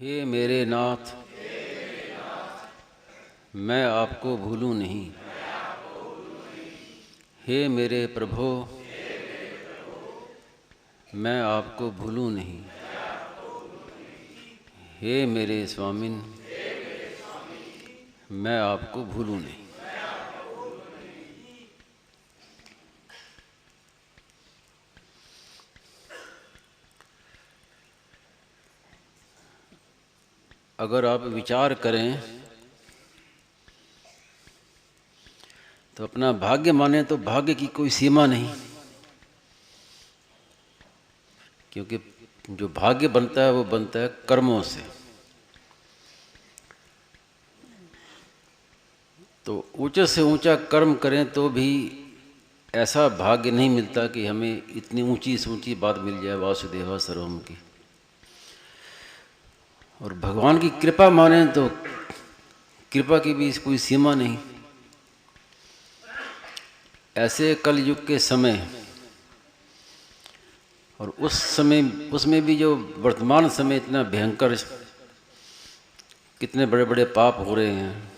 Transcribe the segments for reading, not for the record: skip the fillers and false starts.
हे मेरे नाथ, मैं आपको भूलूं नहीं। हे मेरे प्रभु, मैं आपको भूलूं नहीं। हे मेरे स्वामिन, मैं आपको भूलूं नहीं। अगर आप विचार करें तो अपना भाग्य माने तो भाग्य की कोई सीमा नहीं, क्योंकि जो भाग्य बनता है वो बनता है कर्मों से। तो ऊंचे से ऊंचा कर्म करें तो भी ऐसा भाग्य नहीं मिलता कि हमें इतनी ऊंची से ऊंची बात मिल जाए, वासुदेवा सर्वम की। और भगवान की कृपा माने तो कृपा की भी कोई सीमा नहीं। ऐसे कलयुग के समय, और उस समय उसमें भी जो वर्तमान समय इतना भयंकर, कितने बड़े बड़े पाप हो रहे हैं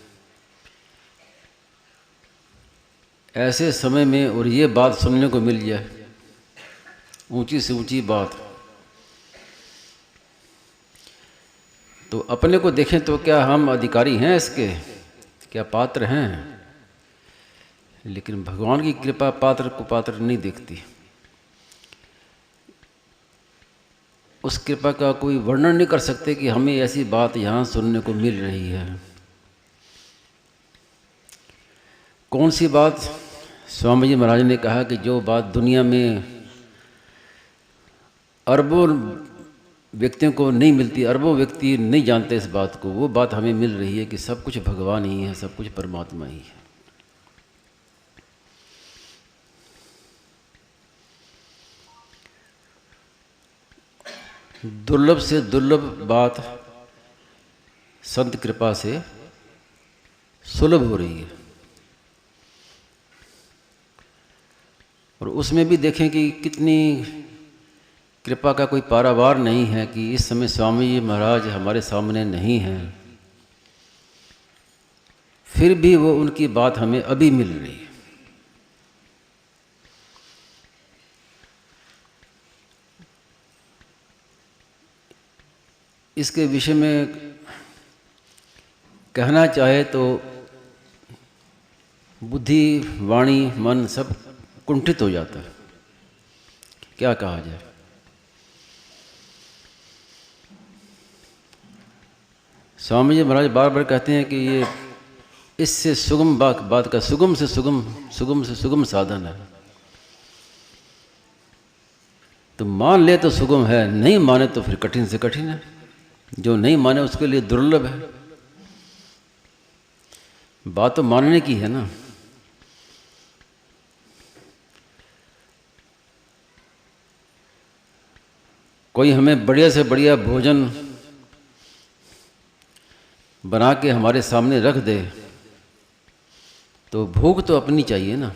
ऐसे समय में, और ये बात सुनने को मिल जाए, ऊंची से ऊंची बात, तो अपने को देखें तो क्या हम अधिकारी हैं इसके, क्या पात्र हैं? लेकिन भगवान की कृपा पात्र को पात्र नहीं देखती। उस कृपा का कोई वर्णन नहीं कर सकते कि हमें ऐसी बात यहाँ सुनने को मिल रही है। कौन सी बात? स्वामी जी महाराज ने कहा कि जो बात दुनिया में अरबों व्यक्तियों को नहीं मिलती, अरबों व्यक्ति नहीं जानते इस बात को, वो बात हमें मिल रही है कि सब कुछ भगवान ही है, सब कुछ परमात्मा ही है। दुर्लभ से दुर्लभ बात संत कृपा से सुलभ हो रही है। और उसमें भी देखें कि कितनी कृपा का कोई पारावार नहीं है कि इस समय स्वामी जी महाराज हमारे सामने नहीं हैं, फिर भी वो उनकी बात हमें अभी मिल रही है। इसके विषय में कहना चाहे तो बुद्धि, वाणी, मन सब कुंठित हो जाता है। क्या कहा जाए? स्वामी जी महाराज बार बार कहते हैं कि ये इससे सुगम बात का सुगम से सुगम साधन है। तो मान ले तो सुगम है, नहीं माने तो फिर कठिन से कठिन है। जो नहीं माने उसके लिए दुर्लभ है। बात तो मानने की है ना। कोई हमें बढ़िया से बढ़िया भोजन बना के हमारे सामने रख दे तो भूख तो अपनी चाहिए ना,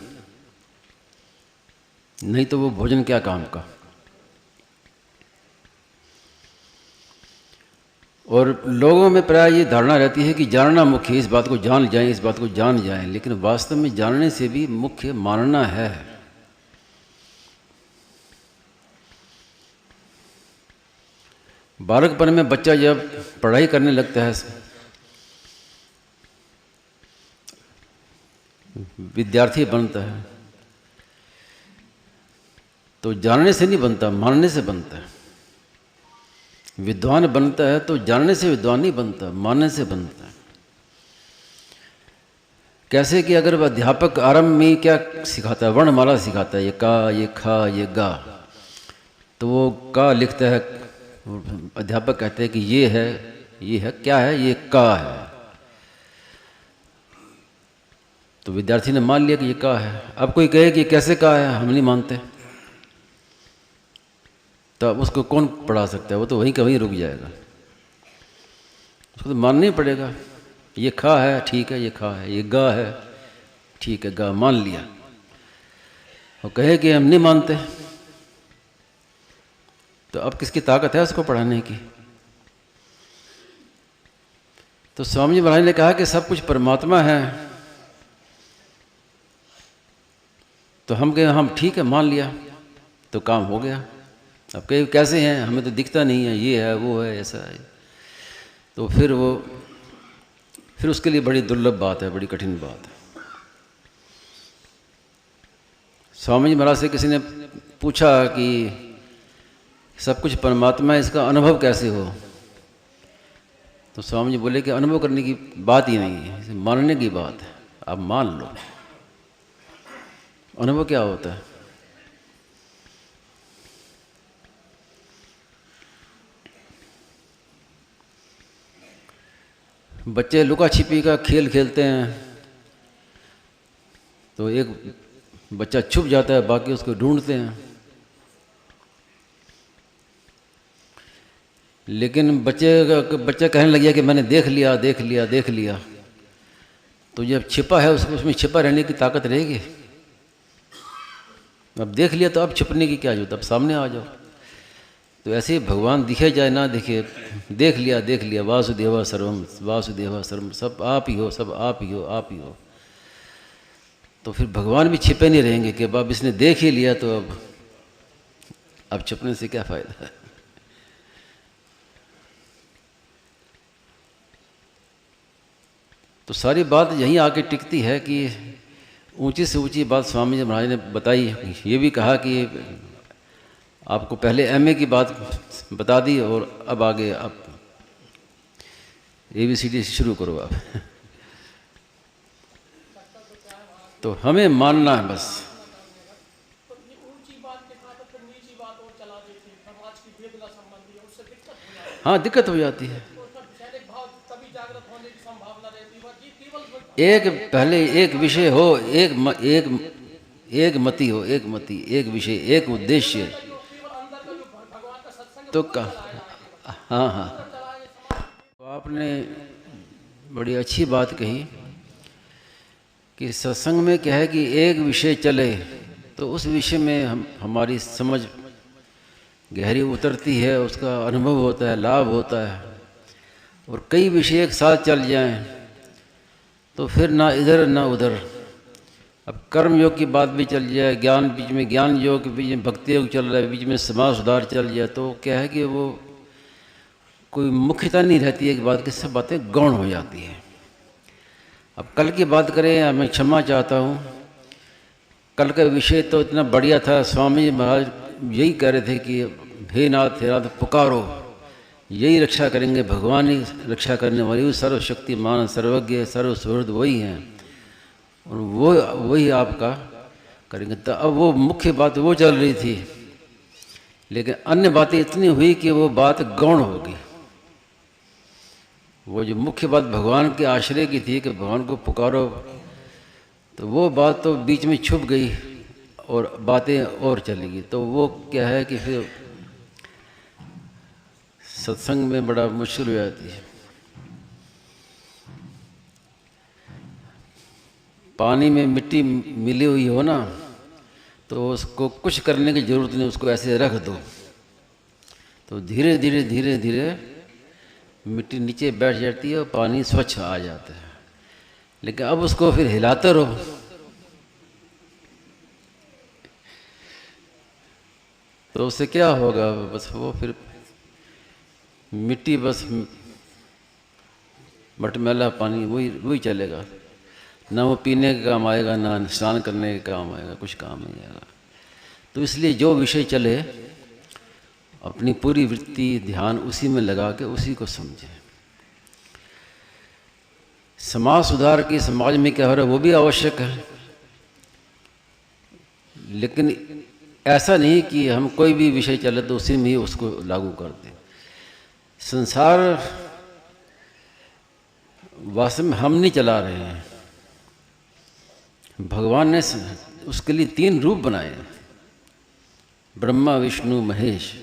नहीं तो वो भोजन क्या काम का। और लोगों में प्राय ये धारणा रहती है कि जानना मुख्य, इस बात को जान जाएं, इस बात को जान जाएं, लेकिन वास्तव में जानने से भी मुख्य मानना है। बालकपन में बच्चा जब पढ़ाई करने लगता है, विद्यार्थी बनता है, तो जानने से नहीं बनता, मानने से बनता है। विद्वान बनता है तो जानने से विद्वान नहीं बनता, मानने से बनता है। कैसे कि अगर अध्यापक आरंभ में क्या सिखाता है, वर्णमाला सिखाता है, ये का, ये खा, ये गा, तो वो का लिखता है, अध्यापक कहते हैं कि ये है, क्या है? ये का है। तो विद्यार्थी ने मान लिया कि ये का है। अब कोई कहे कि कैसे का है, हम नहीं मानते, तो अब उसको कौन पढ़ा सकता है? वो तो वहीं का वहीं रुक जाएगा। उसको तो मानना ही पड़ेगा। ये खा है, ठीक है, ये खा है। ये गा है, ठीक है, गा मान लिया। और कहे कि हम नहीं मानते, तो अब किसकी ताकत है उसको पढ़ाने की? तो स्वामी जी महाराज ने कहा कि सब कुछ परमात्मा है। तो हम कहे हम ठीक है, मान लिया तो काम हो गया। अब कहे कैसे हैं, हमें तो दिखता नहीं है, ये है वो है ऐसा है। तो फिर उसके लिए बड़ी दुर्लभ बात है, बड़ी कठिन बात है। स्वामी जी महाराज से किसी ने पूछा कि सब कुछ परमात्मा है, इसका अनुभव कैसे हो? तो स्वामी जी बोले कि अनुभव करने की बात ही नहीं है, इसे मानने की बात है। आप मान लो। अनुभव क्या होता है? बच्चे लुका छिपी का खेल खेलते हैं, तो एक बच्चा छुप जाता है, बाकी उसको ढूंढते हैं। लेकिन बच्चा कहने लग गया कि मैंने देख लिया देख लिया देख लिया। तो जब छिपा है उसमें छिपा रहने की ताकत रहेगी? अब देख लिया तो अब छुपने की क्या जरूरत, अब सामने आ जाओ। तो ऐसे ही भगवान दिखे जाए ना दिखे, देख लिया वासुदेवा सर्वम वासुदेवा सर्वम, सब आप ही हो, सब आप ही हो, आप ही हो। तो फिर भगवान भी छिपे नहीं रहेंगे कि अब इसने देख ही लिया तो अब छुपने से क्या फायदा है। तो सारी बात यहीं आके टिकती है कि ऊंची से ऊंची बात स्वामी जी महाराज ने बताई। ये भी कहा कि आपको पहले एमए की बात बता दी और अब आगे आप ABCD से शुरू करो आप। तो हमें मानना है बस। हाँ, दिक्कत हो जाती है। एक विषय हो, एक मति हो, एक मति, एक विषय, एक उद्देश्य, तो हाँ। तो आपने बड़ी अच्छी बात कही कि सत्संग में क्या है कि एक विषय चले तो उस विषय में हमारी समझ गहरी उतरती है, उसका अनुभव होता है, लाभ होता है। और कई विषय एक साथ चल जाएं तो फिर ना इधर ना उधर। अब कर्म योग की बात भी चल जाए, ज्ञान बीच में, ज्ञान योग के बीच में भक्ति योग चल रहा है, बीच में समाज सुधार चल जाए, तो क्या है कि वो कोई मुख्यता नहीं रहती है कि बात की, सब बातें गौण हो जाती हैं। अब कल की बात करें, मैं क्षमा चाहता हूँ, कल का विषय तो इतना बढ़िया था। स्वामी जी महाराज यही कह रहे थे कि हे नाथ पुकारो, यही रक्षा करेंगे, भगवान ही रक्षा करने वाली, सर्वशक्तिमान सर्वज्ञ सर्वसुहृद वही हैं और वही आपका करेंगे। तो अब वो मुख्य बात वो चल रही थी, लेकिन अन्य बातें इतनी हुई कि वो बात गौण होगी। वो जो मुख्य बात भगवान के आश्रय की थी कि भगवान को पुकारो, तो वो बात तो बीच में छुप गई और बातें और चलेगी। तो वो क्या है कि फिर सत्संग में बड़ा मुश्किल हो जाती है। पानी में मिट्टी मिली हुई हो ना, तो उसको कुछ करने की ज़रूरत नहीं, उसको ऐसे रख दो तो धीरे धीरे धीरे धीरे मिट्टी नीचे बैठ जाती है और पानी स्वच्छ आ जाता है। लेकिन अब उसको फिर हिलाते रहो तो उससे क्या होगा, बस वो फिर मिट्टी, बस मटमैला पानी वही चलेगा, ना वो पीने के काम आएगा, ना स्नान करने के काम आएगा, कुछ काम नहीं आएगा। तो इसलिए जो विषय चले अपनी पूरी वृत्ति ध्यान उसी में लगा के उसी को समझे। समाज सुधार की, समाज में क्या हो रहा है वो भी आवश्यक है, लेकिन ऐसा नहीं कि हम कोई भी विषय चले तो उसी में ही उसको लागू कर दें। संसार वास्तव में हम नहीं चला रहे हैं, भगवान ने उसके लिए 3 रूप बनाए, ब्रह्मा विष्णु महेश।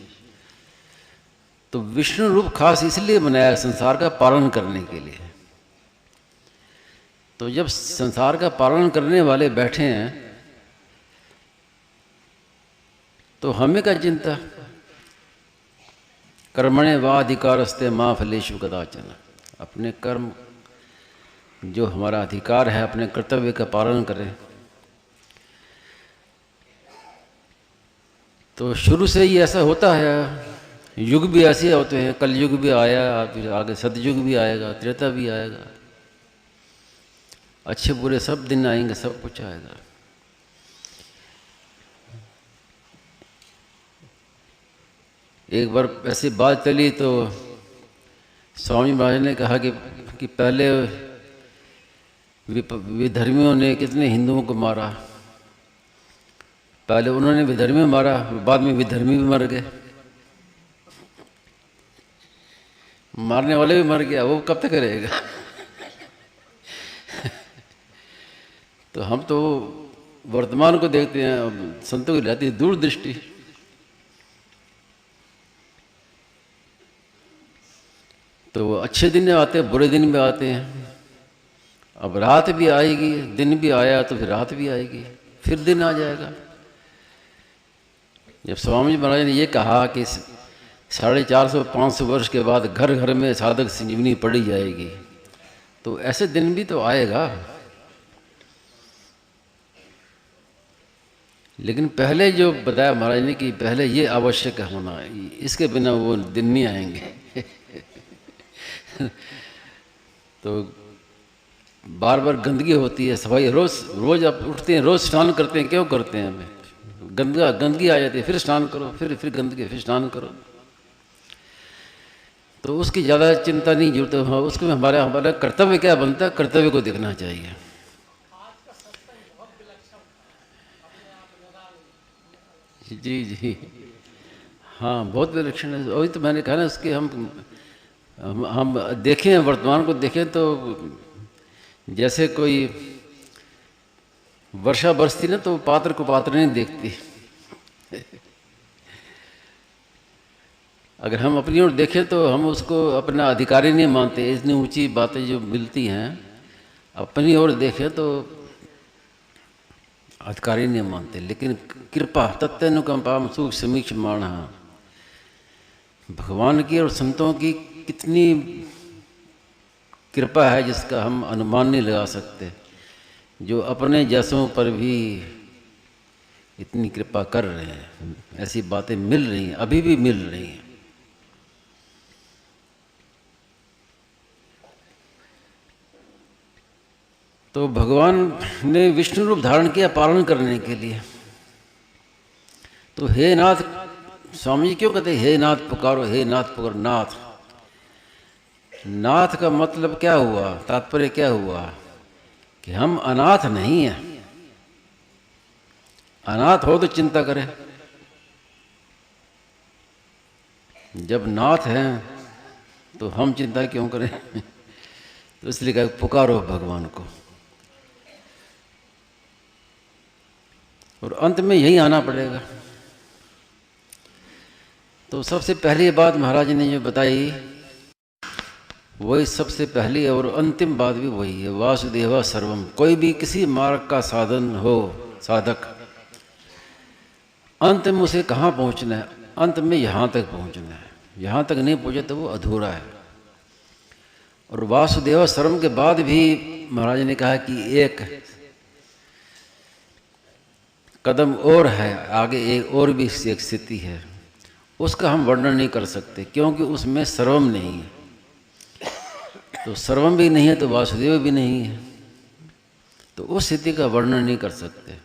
तो विष्णु रूप खास इसलिए बनाया संसार का पालन करने के लिए। तो जब संसार का पालन करने वाले बैठे हैं तो हमें क्या चिंता, कर्मणे वाधिकारस्ते मां फलेषु कदाचन। अपने कर्म, जो हमारा अधिकार है, अपने कर्तव्य का पालन करें। तो शुरू से ही ऐसा होता है, युग भी ऐसे होते हैं। कल युग भी आया, फिर आगे सतयुग भी आएगा, त्रेता भी आएगा, अच्छे बुरे सब दिन आएंगे, सब कुछ आएगा। एक बार ऐसी बात चली तो स्वामी महाराज ने कहा कि पहले विधर्मियों ने कितने हिंदुओं को मारा। पहले उन्होंने विधर्मी मारा, बाद में विधर्मी भी मर गए। मारने वाले भी मर गया, वो कब तक रहेगा? तो हम तो वर्तमान को देखते हैं, संतों की रहती है दूरदृष्टि। तो अच्छे दिन आते हैं, बुरे दिन भी आते हैं। अब रात भी आएगी, दिन भी आया तो फिर रात भी आएगी, फिर दिन आ जाएगा। जब स्वामी जी महाराज ने ये कहा कि 450-500 वर्ष के बाद घर घर में साधक संजीवनी पड़ी जाएगी, तो ऐसे दिन भी तो आएगा। लेकिन पहले जो बताया महाराज ने कि पहले ये आवश्यक होना, इसके बिना वो दिन नहीं आएंगे। तो बार बार गंदगी होती है, सफाई रोज आप उठते हैं, रोज स्नान करते हैं, क्यों करते हैं? हमें गंदगी आ जाती है, फिर स्नान करो, फिर गंदगी, फिर स्नान करो। तो उसकी ज़्यादा चिंता नहीं जरूरत है। उसको हमारा कर्तव्य क्या बनता है, कर्तव्य को देखना चाहिए। जी जी, हाँ, बहुत विलक्षण है। वही तो मैंने कहा ना, उसके हम देखें, वर्तमान को देखें तो जैसे कोई वर्षा बरसती ना, तो पात्र को पात्र नहीं देखती। अगर हम अपनी ओर देखें तो हम उसको अपना अधिकारी नहीं मानते। इतनी ऊंची बातें जो मिलती हैं, अपनी ओर देखें तो अधिकारी नहीं मानते। लेकिन कृपा तत्नुकंपा सुख समीक्ष माणा, भगवान की और संतों की कितनी कृपा है जिसका हम अनुमान नहीं लगा सकते। जो अपने जैसों पर भी इतनी कृपा कर रहे हैं, ऐसी बातें मिल रही हैं, अभी भी मिल रही हैं। तो भगवान ने विष्णु रूप धारण किया पालन करने के लिए। तो हे नाथ, स्वामी जी क्यों कहते हैं हे नाथ पुकारो, हे नाथ पुकारो? नाथ का मतलब क्या हुआ, तात्पर्य क्या हुआ? कि हम अनाथ नहीं हैं। अनाथ हो तो चिंता करें, जब नाथ हैं तो हम चिंता क्यों करें? तो इसलिए कहा पुकारो भगवान को। और अंत में यही आना पड़ेगा। तो सबसे पहली बात महाराज ने जो बताई, वही सबसे पहली और अंतिम बात भी वही है, वासुदेव सर्वम। कोई भी किसी मार्ग का साधन हो, साधक, अंत में उसे कहाँ पहुँचना है? अंत में यहाँ तक पहुँचना है। यहाँ तक नहीं पहुँचे तो वो अधूरा है। और वासुदेव सर्वम के बाद भी महाराज ने कहा कि एक कदम और है आगे, एक और भी एक स्थिति है, उसका हम वर्णन नहीं कर सकते, क्योंकि उसमें सर्वम नहीं है। तो सर्वम भी नहीं है तो वासुदेव भी नहीं है, तो उस स्थिति का वर्णन नहीं कर सकते।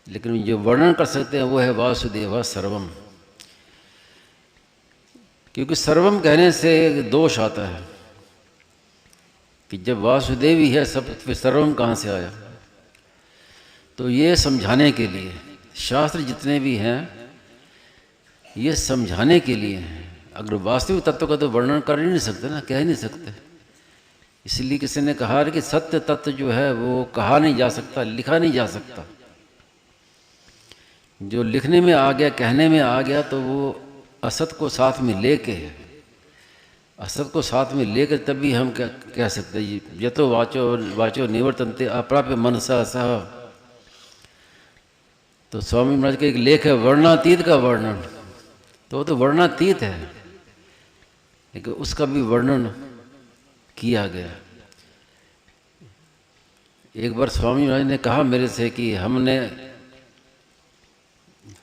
लेकिन जो वर्णन कर सकते हैं वो है वासुदेव सर्वम। क्योंकि सर्वम कहने से एक दोष आता है कि जब वासुदेव ही है सब, फिर सर्वम कहाँ से आया? तो ये समझाने के लिए शास्त्र जितने भी हैं, ये समझाने के लिए हैं। अगर वास्तविक तत्व का तो वर्णन कर ही नहीं सकते ना, कह ही नहीं सकते। इसलिए किसी ने कहा कि सत्य तत्व जो है वो कहा नहीं जा सकता, लिखा नहीं जा सकता। जो लिखने में आ गया, कहने में आ गया, तो वो असत को साथ में लेके, असत को साथ में लेकर तभी हम कह सकते हैं। यतो वाचो निवर्तन्ते अप्राप्य मनसा सह। तो स्वामी महाराज का एक लेख है वर्णातीत का वर्णन, तो वो तो वर्णातीत है, लेकिन उसका भी वर्णन किया गया। एक बार स्वामी महाराज ने कहा मेरे से कि हमने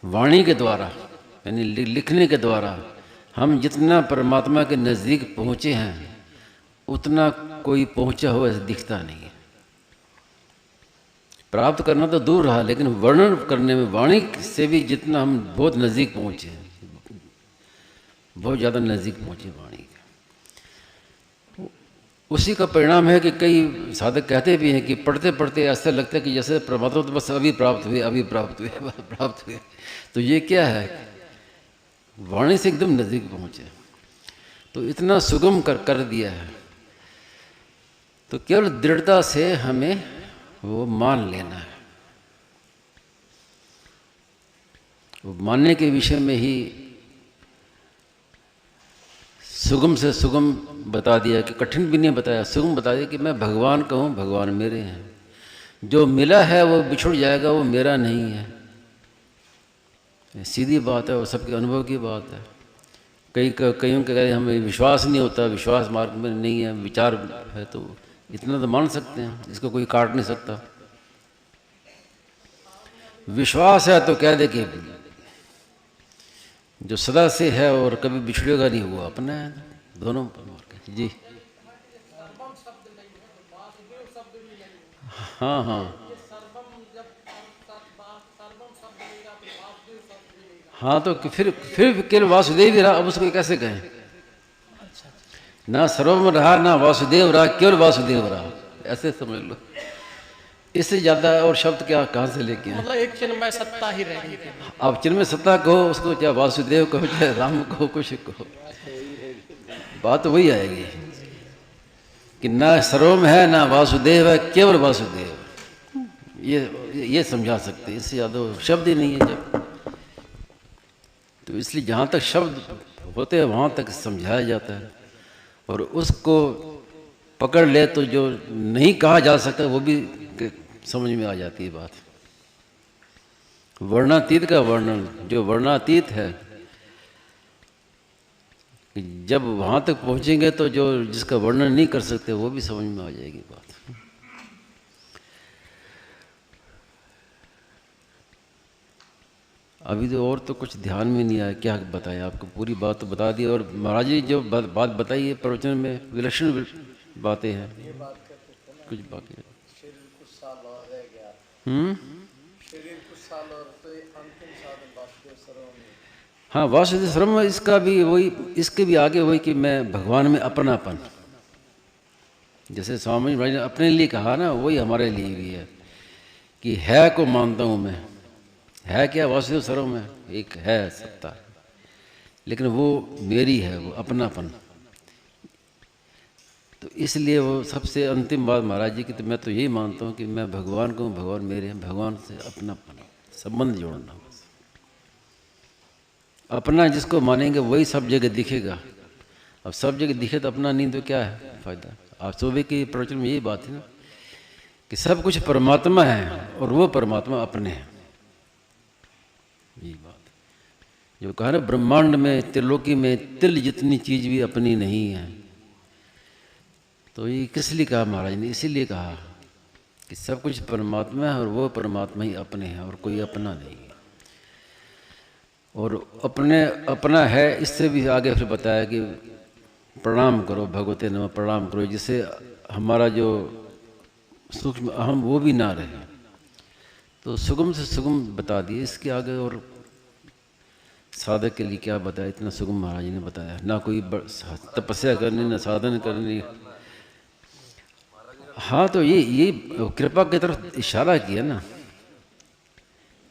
वाणी के द्वारा यानी लिखने के द्वारा हम जितना परमात्मा के नज़दीक पहुँचे हैं उतना कोई पहुँचा हो ऐसा दिखता नहीं है। प्राप्त करना तो दूर रहा, लेकिन वर्णन करने में वाणी से भी जितना हम बहुत नज़दीक पहुँचे हैं, बहुत ज़्यादा नज़दीक पहुँचे वाणी के। उसी का परिणाम है कि कई साधक कहते भी हैं कि पढ़ते पढ़ते ऐसा लगता है कि जैसे परमात्मा तो बस अभी प्राप्त हुए, अभी प्राप्त हुए, प्राप्त हुए। तो ये क्या है, वाणी से एकदम नज़दीक पहुँचे, तो इतना सुगम कर दिया है। तो केवल दृढ़ता से हमें वो मान लेना है। वो मानने के विषय में ही सुगम से सुगम बता दिया कि कठिन भी नहीं बताया, सुगम बता दिया कि मैं भगवान का हूँ, भगवान मेरे हैं। जो मिला है वो बिछुड़ जाएगा, वो मेरा नहीं है। सीधी बात है और सबके अनुभव की बात है। कईयों के कहते हमें विश्वास नहीं होता, विश्वास मार्ग में नहीं है, विचार है, तो इतना तो मान सकते हैं, इसको कोई काट नहीं सकता। विश्वास है तो कह दे कि जो सदा से है और कभी बिछड़ेगा नहीं, हुआ अपना है, दोनों जी। हाँ हाँ हाँ, तो फिर केवल वासुदेव ही रहा, अब उसको कैसे कहें? ना सर्वम रहा, ना वासुदेव रहा, केवल वासुदेव रहा, ऐसे समझ लो। इससे ज्यादा और शब्द क्या कहाँ से लेके आए? मतलब एक चिन्मय सत्ता ही रहेगी। आप चिन्मय सत्ता कहो उसको, चाहे वासुदेव कहो, चाहे राम कहो, कुछ कहो, बात वही आएगी कि ना सर्वम है, ना वासुदेव है, केवल वासुदेव। ये समझा सकते, इससे ज़्यादा शब्द ही नहीं है जब। तो इसलिए जहाँ तक शब्द होते हैं वहाँ तक समझाया जाता है, और उसको पकड़ ले तो जो नहीं कहा जा सकता वो भी समझ में आ जाती है बात। वर्णातीत का वर्णन, जो वर्णातीत है, जब वहाँ तक पहुँचेंगे तो जो जिसका वर्णन नहीं कर सकते वो भी समझ में आ जाएगी बात। अभी तो और तो कुछ ध्यान में नहीं आया, क्या बताएं आपको, पूरी बात तो बता दी। और महाराज जी जो बात बताई है प्रवचन में विलक्षण बातें हैं, कुछ बाकी है। हाँ, वासुदेव सर्वम, इसका भी वही, इसके भी आगे वही कि मैं भगवान में अपनापन, जैसे स्वामी महाराज ने अपने लिए कहा ना, वही हमारे लिए भी है कि है को मानता हूँ मैं। है क्या? वासुदेव सर्वम है, एक है सत्ता, लेकिन वो मेरी है, वो अपनापन। तो इसलिए वो सबसे अंतिम बात महाराज जी की, तो मैं तो यही मानता हूँ कि मैं भगवान को, भगवान मेरे हैं, भगवान से अपनापन, संबंध जोड़ना। अपना जिसको मानेंगे वही सब जगह दिखेगा। अब सब जगह दिखे तो अपना नहीं तो क्या है फायदा? आप सुबह की प्रवचन में यही बात है ना कि सब कुछ परमात्मा है और वो परमात्मा अपने हैं। यही बात जो कहा ना, ब्रह्मांड में, त्रिलोकी में तिल जितनी चीज भी अपनी नहीं है। तो ये किस लिए कहा महाराज ने? इसीलिए कहा कि सब कुछ परमात्मा है और वो परमात्मा ही अपने हैं और कोई अपना नहीं है। और अपने अपना है, इससे भी आगे फिर बताया कि प्रणाम करो भगवते नमः, प्रणाम करो, जिससे हमारा जो सूक्ष्म अहम वो भी ना रहे। तो सुगम से सुगम बता दिए, इसके आगे और साधक के लिए क्या बताया, इतना सुगम महाराज ने बताया। ना कोई तपस्या करनी, ना साधन करनी। हाँ, तो ये कृपा की तरफ इशारा किया ना,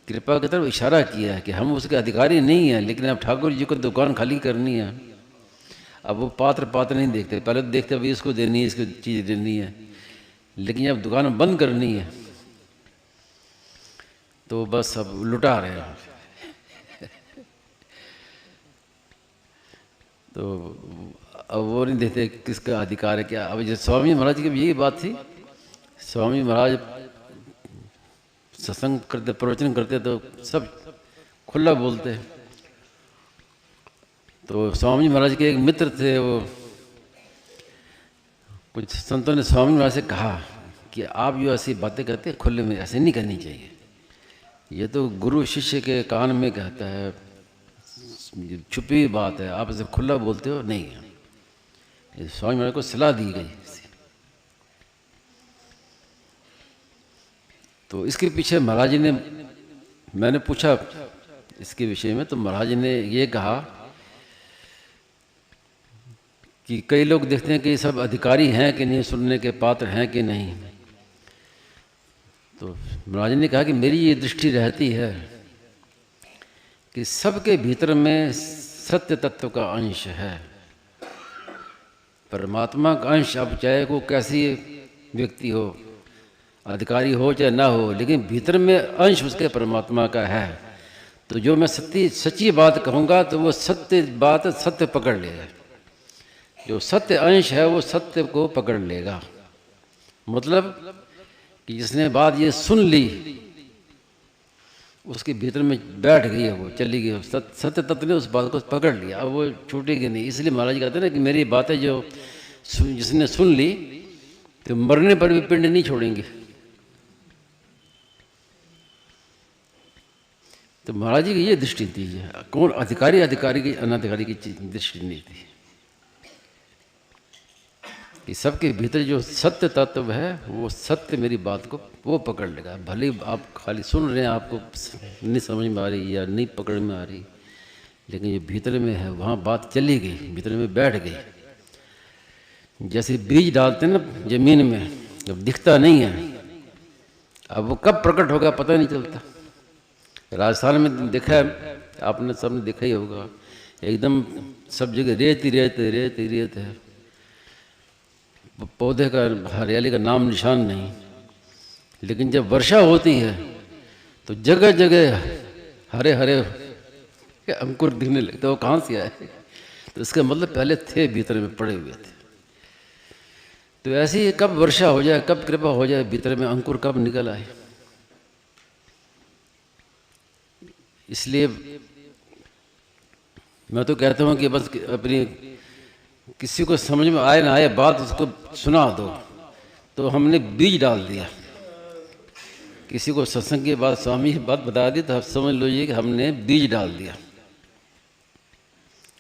कृपा की तरफ इशारा किया है कि हम उसके अधिकारी नहीं हैं, लेकिन अब ठाकुर जी को दुकान खाली करनी है। अब वो पात्र नहीं देखते, पहले तो देखते भाई इसको देनी है, इसको चीज़ देनी है, लेकिन जब दुकान बंद करनी है तो बस अब लुटा रहे हैं। तो अब वो नहीं देखते किसका अधिकार है क्या। अब जैसे स्वामी महाराज की भी यही बात थी, स्वामी महाराज सत्संग करते, प्रवचन करते तो सब खुला बोलते। तो स्वामी महाराज के एक मित्र थे, वो कुछ संतों ने स्वामी महाराज से कहा कि आप जो ऐसी बातें करते हैं खुले में ऐसे नहीं करनी चाहिए, ये तो गुरु शिष्य के कान में कहता है, छुपी बात है, आप ऐसे खुला बोलते हो नहीं। ये स्वामी महाराज को सलाह दी गई। तो इसके पीछे महाराज जी ने, मैंने पूछा इसके विषय में, तो महाराज ने ये कहा कि कई लोग देखते हैं कि सब अधिकारी हैं कि नहीं, सुनने के पात्र हैं कि नहीं। तो महाराज ने कहा कि मेरी ये दृष्टि रहती है कि सबके भीतर में सत्य तत्व का अंश है, परमात्मा का अंश। अब चाहे वो कैसी व्यक्ति हो, अधिकारी हो चाहे ना हो, लेकिन भीतर में अंश उसके परमात्मा का है। तो जो मैं सच्ची बात कहूँगा तो वो सत्य बात सत्य पकड़ लेगा, जो सत्य अंश है वो सत्य को पकड़ लेगा। मतलब कि जिसने बात ये सुन ली उसके भीतर में बैठ गई है, वो चली गई, सत्य तत्व ने उस बात को पकड़ लिया, अब वो छूटेगी नहीं। इसलिए महाराज कहते हैं ना कि मेरी बातें जो जिसने सुन ली तो मरने पर भी पिंड नहीं छोड़ेंगे। तो महाराज जी की ये दृष्टि थी, कौन अधिकारी की अनधिकारी की दृष्टि नहीं थी, कि सबके भीतर जो सत्य तत्व है वो सत्य मेरी बात को वो पकड़ लेगा। भले आप खाली सुन रहे हैं, आपको नहीं समझ में आ रही या नहीं पकड़ में आ रही, लेकिन ये भीतर में है, वहाँ बात चली गई, भीतर में बैठ गई। जैसे बीज डालते हैं ना जमीन में, जब दिखता नहीं है, अब वो कब प्रकट होगा पता नहीं चलता। राजस्थान में देखा है आपने, सबने देखा ही होगा, एकदम सब जगह रेत ही रेत रेत ही रेत है, पौधे का हरियाली का नाम निशान नहीं। लेकिन जब वर्षा होती है तो जगह जगह हरे हरे अंकुर दिखने लगते, वो कहाँ से आए? तो इसका मतलब पहले थे, भीतर में पड़े हुए थे। तो ऐसे ही कब वर्षा हो जाए, कब कृपा हो जाए, भीतर में अंकुर कब निकल आए। इसलिए मैं तो कहता हूँ कि बस अपनी किसी को समझ में आए ना आए बात उसको सुना दो, तो हमने बीज डाल दिया। किसी को सत्संग की बात, स्वामी की बात बता दी तो आप समझ लीजिए कि हमने बीज डाल दिया।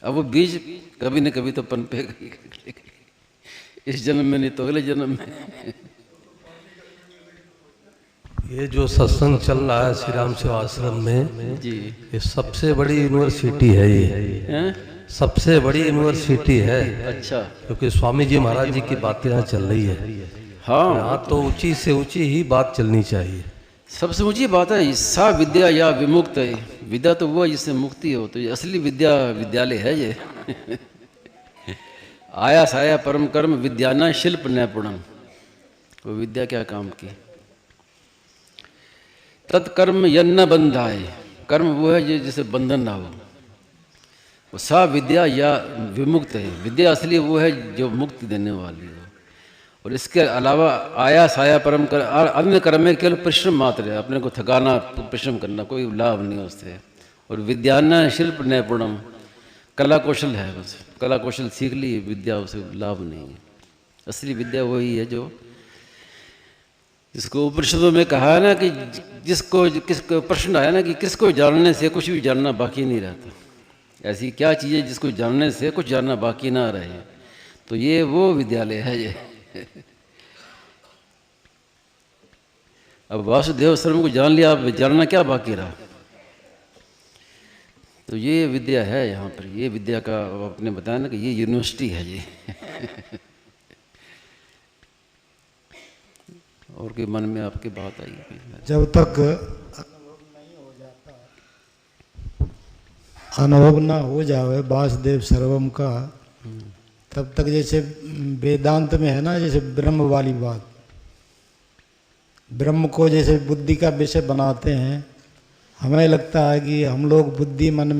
अब वो बीज कभी न कभी तो पनपेगा, इस जन्म में नहीं तो अगले जन्म में। ये जो सत्संग चल रहा है श्री राम सेवा आश्रम में जी, ये सबसे बड़ी यूनिवर्सिटी है, ये सबसे बड़ी यूनिवर्सिटी है। अच्छा, क्योंकि स्वामी जी महाराज जी की बातें यहाँ चल रही है। हाँ, यहाँ तो ऊंची से ऊंची ही बात चलनी चाहिए। सबसे ऊंची बात है सा विद्या या विमुक्त है। विद्या तो वो है जिससे मुक्ति हो, तो ये असली विद्या विद्यालय है ये। आया साया परम कर्म विद्याना शिल्प नैपुणम, वो विद्या क्या काम की। तत्कर्म यन्न बंधाए, कर्म वो है जिसे बंधन ना हो, वो सा विद्या या विमुक्त है। विद्या असली वो है जो मुक्ति देने वाली हो। और इसके अलावा आया साया परम कर, अन्य कर्म में केवल परिश्रम मात्र है, अपने को थकाना परिश्रम करना, कोई लाभ नहीं उससे। और विद्याना शिल्प नैपुणम, कला कौशल है, बस कला कौशल सीख ली, विद्या उसे लाभ नहीं है। असली विद्या वही है जो, जिसको उपनिषदों में कहा है ना कि किसको प्रश्न आया ना कि किसको जानने से कुछ भी जानना बाकी नहीं रहता। ऐसी क्या चीज़ है जिसको जानने से कुछ जानना बाकी ना रहे, तो ये वो विद्यालय है ये। अब वासुदेव सर्व को जान लिया, अब जानना क्या बाकी रहा। तो ये विद्या है यहाँ पर, ये विद्या का आपने बताया ना कि ये यूनिवर्सिटी है ये। और कोई मन में आपके बात आई? जब तक अनुभव ना हो जावे वासुदेव सर्वम का, तब तक जैसे वेदांत में है ना, जैसे ब्रह्म वाली बात, ब्रह्म को जैसे बुद्धि का विषय बनाते हैं। हमें लगता है कि हम लोग बुद्धि मन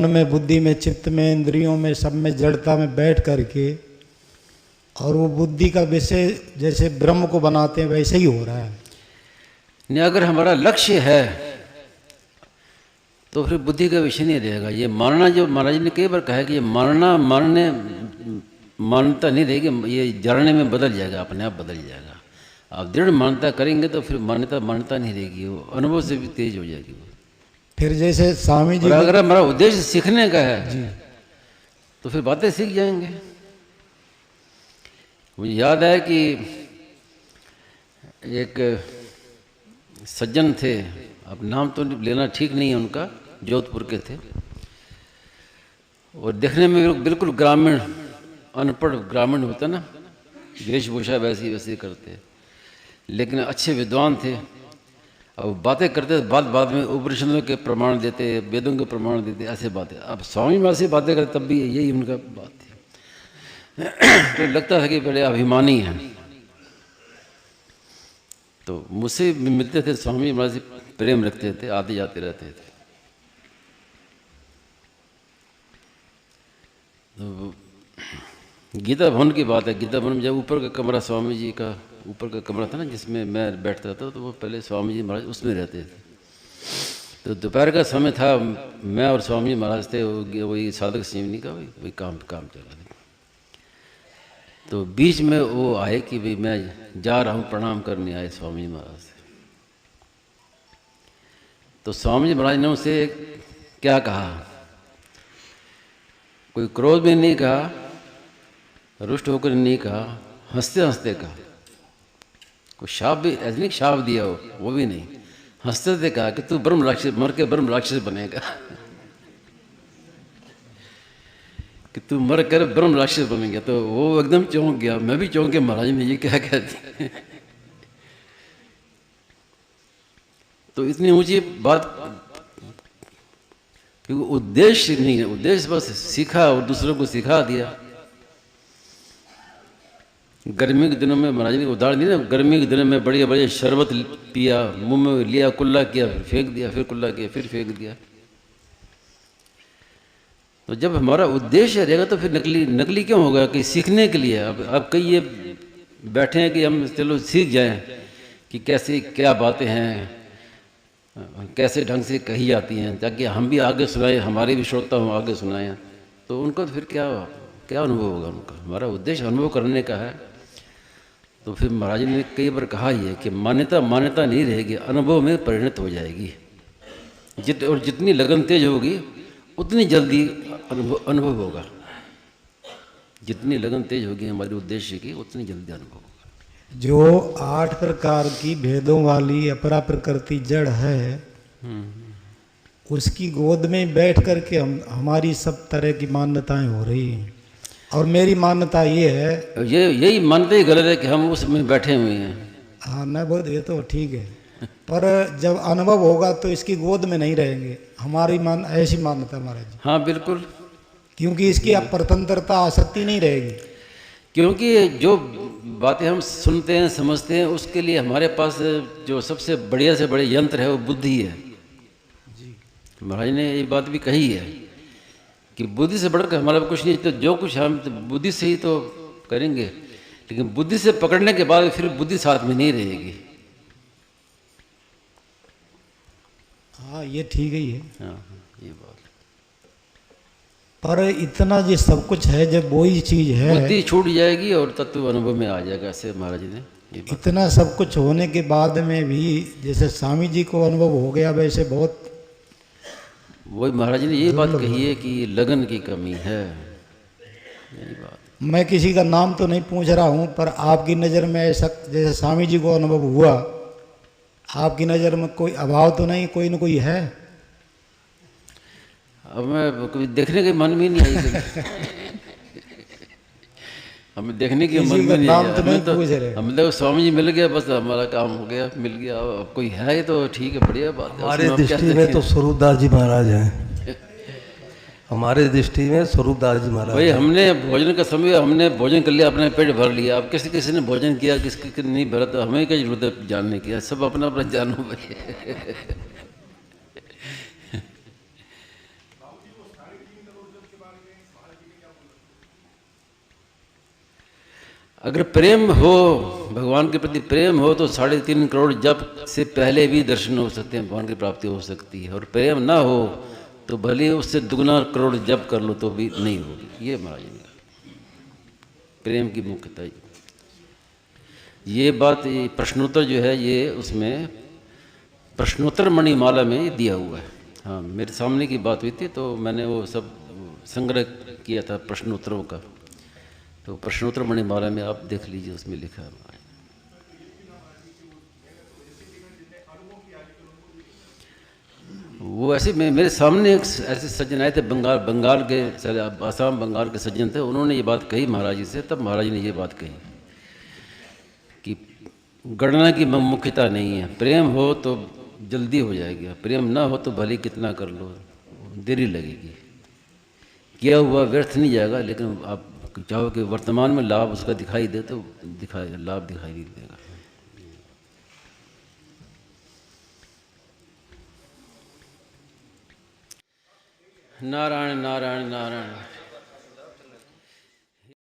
में बुद्धि में चित्त में इंद्रियों में सब में जड़ता में बैठ करके, और वो बुद्धि का विषय जैसे ब्रह्म को बनाते हैं वैसे ही हो रहा है। नहीं, अगर हमारा लक्ष्य है तो फिर बुद्धि का विषय नहीं रहेगा। ये मानना, जो महाराज ने कई बार कहा है कि ये मानने मान्यता नहीं रहेगी, ये जरने में बदल जाएगा, अपने आप बदल जाएगा। आप दृढ़ मान्यता करेंगे तो फिर मान्यता नहीं रहेगी, वो अनुभव से भी तेज हो जाएगी वो। फिर जैसे स्वामी जी और अगर हमारा उद्देश्य सीखने का है तो फिर बातें सीख जाएंगे। मुझे याद है कि एक सज्जन थे, अब नाम तो लेना ठीक नहीं है उनका, जोधपुर के थे, और देखने में बिल्कुल ग्रामीण, अनपढ़ ग्रामीण होता ना, वेशभूषा वैसी वैसी करते, लेकिन अच्छे विद्वान थे। अब बातें करते बात में उपनिषदों के प्रमाण देते, वेदों के प्रमाण देते, ऐसे बातें। अब स्वामी माँ से बातें करते तब भी यही उनका बात थी। तो लगता था कि बड़े अभिमानी हैं। तो मुझसे मिलते थे, स्वामी महाराज से प्रेम रखते थे, आते जाते रहते थे। तो गीता भवन की बात है, गीता भवन में जब ऊपर का कमरा, स्वामी जी का ऊपर का कमरा था ना जिसमें मैं बैठता था, तो वो पहले स्वामी जी महाराज उसमें रहते थे। तो दोपहर का समय था, मैं और स्वामी महाराज थे, वही साधक संजीवनी का वही काम चल रहा था। तो बीच में वो आए कि भाई मैं जा रहा हूँ, प्रणाम करने आए स्वामी महाराज से। तो स्वामी जी महाराज ने उनसे क्या कहा, कोई क्रोध में नहीं कहा, रुष्ट होकर नहीं कहा, हंसते हंसते कहा। कोई शाप भी ऐसे नहीं शाप दिया हो, वो भी नहीं, हंसते हंसते कहा कि तू ब्रह्म राक्षस, मर के ब्रह्म राक्षस बनेगा। कि तू मर कर ब्रह्म राक्षस बनेगा। तो वो एकदम चौंक गया, मैं भी चौंक गया, महाराज ने ये क्या कहते हैं। तो इतनी ऊंची बात, क्योंकि उद्देश्य नहीं है, उद्देश्य बस सीखा और दूसरों को सिखा दिया। गर्मी के दिनों में महाराज ने उदाहरण दिया ना, गर्मी के दिनों में बढ़िया बढ़िया शरबत पिया, मुंह में लिया, कुल्ला किया, फिर फेंक दिया, फिर कुल्ला किया, फिर फेंक दिया। तो जब हमारा उद्देश्य रहेगा तो फिर नकली क्यों होगा, कि सीखने के लिए। अब कई ये बैठे हैं कि हम चलो सीख जाएं कि कैसे क्या बातें हैं, कैसे ढंग से कही जाती हैं, ताकि हम भी आगे सुनाएं, हमारे भी श्रोता हों आगे सुनाएं। तो उनको तो फिर क्या अनुभव होगा उनका। हमारा उद्देश्य अनुभव करने का है। तो फिर महाराज ने कई बार कहा ही है कि मान्यता नहीं रहेगी, अनुभव में परिणत हो जाएगी। और जितनी लगन तेज होगी उतनी जल्दी अनुभव होगा। जितनी लगन तेज होगी हमारे उद्देश्य की, उतनी जल्दी अनुभव होगा। जो 8 प्रकार की भेदों वाली अपरा प्रकृति जड़ है, उसकी गोद में बैठ करके हमारी सब तरह की मान्यताएं हो रही हैं। और मेरी मान्यता ये है, यही मानते ही गलत है कि हम उसमें बैठे हुए हैं। हाँ न बोध, ये तो ठीक है, पर जब अनुभव होगा तो इसकी गोद में नहीं रहेंगे। हमारी ऐसी मान्यता महाराज जी। हाँ बिल्कुल, क्योंकि इसकी अब स्वतंत्रता आसक्ति नहीं रहेगी। क्योंकि जो बातें हम सुनते हैं समझते हैं, उसके लिए हमारे पास जो सबसे बढ़िया से बड़े यंत्र है वो बुद्धि है। महाराज ने ये बात भी कही है कि बुद्धि से बढ़कर हमारा कुछ नहीं। तो जो कुछ हम तो बुद्धि से ही तो करेंगे, लेकिन बुद्धि से पकड़ने के बाद फिर बुद्धि साथ में नहीं रहेगी। हाँ ये ठीक ही है। हाँ ये बात। पर इतना जो सब कुछ है, जब वही चीज है, बुद्धि छूट जाएगी और तत्व अनुभव में आ जाएगा। ऐसे महाराज ने इतना सब कुछ होने के बाद में भी, जैसे स्वामी जी को अनुभव हो गया, वैसे बहुत वही महाराज ने ये बात कही है कि लगन की कमी है। यही बात। मैं किसी का नाम तो नहीं पूछ रहा हूँ, पर आपकी नज़र में ऐसा, जैसे स्वामी जी को अनुभव हुआ, आपकी नज़र में कोई अभाव तो नहीं, कोई न कोई है? अब मैं कभी देखने के मन में नहीं आई। हमें देखने की मन में नहीं आया। हम तो स्वामी जी मिल गया, बस हमारा काम हो गया, मिल गया। अब कोई है तो ठीक है, बढ़िया बात है। हमारे दृष्टि में तो स्वरूपदास जी महाराज हैं। हमारे दृष्टि में स्वरूपदास जी महाराज। भाई हमने भोजन का समय, हमने भोजन कर लिया, अपने पेट भर लिया। अब किसी ने भोजन किया, किसी ने नहीं भरा, तो हमें क्या जरूरत है जानने की। सब अपना अपना जानो भाई। अगर प्रेम हो, भगवान के प्रति प्रेम हो, तो 3.5 करोड़ जप से पहले भी दर्शन हो सकते हैं, भगवान की प्राप्ति हो सकती है। और प्रेम ना हो तो भले उससे दुगना करोड़ जप कर लो तो भी नहीं होगी। ये महाराज ने प्रेम की मुख्यता। ये बात, ये प्रश्नोत्तर जो है ये उसमें प्रश्नोत्तर मणिमाला में ये दिया हुआ है। हाँ, मेरे सामने की बात हुई थी तो मैंने वो सब संग्रह किया था प्रश्नोत्तरों का, तो प्रश्नोत्तर मणिमाला में आप देख लीजिए, उसमें लिखा है। वो ऐसे मेरे सामने एक ऐसे सज्जन आए थे, बंगाल के, आसाम बंगाल के सज्जन थे। उन्होंने ये बात कही महाराज जी से, तब महाराज जी ने ये बात कही कि गणना की मुख्यता नहीं है, प्रेम हो तो जल्दी हो जाएगी, प्रेम ना हो तो भले कितना कर लो देरी लगेगी, किया हुआ व्यर्थ नहीं जाएगा। लेकिन आप चाहो कि वर्तमान में लाभ उसका दिखाई दे तो लाभ दिखाई नहीं देगा। नारायण नारायण नारायण।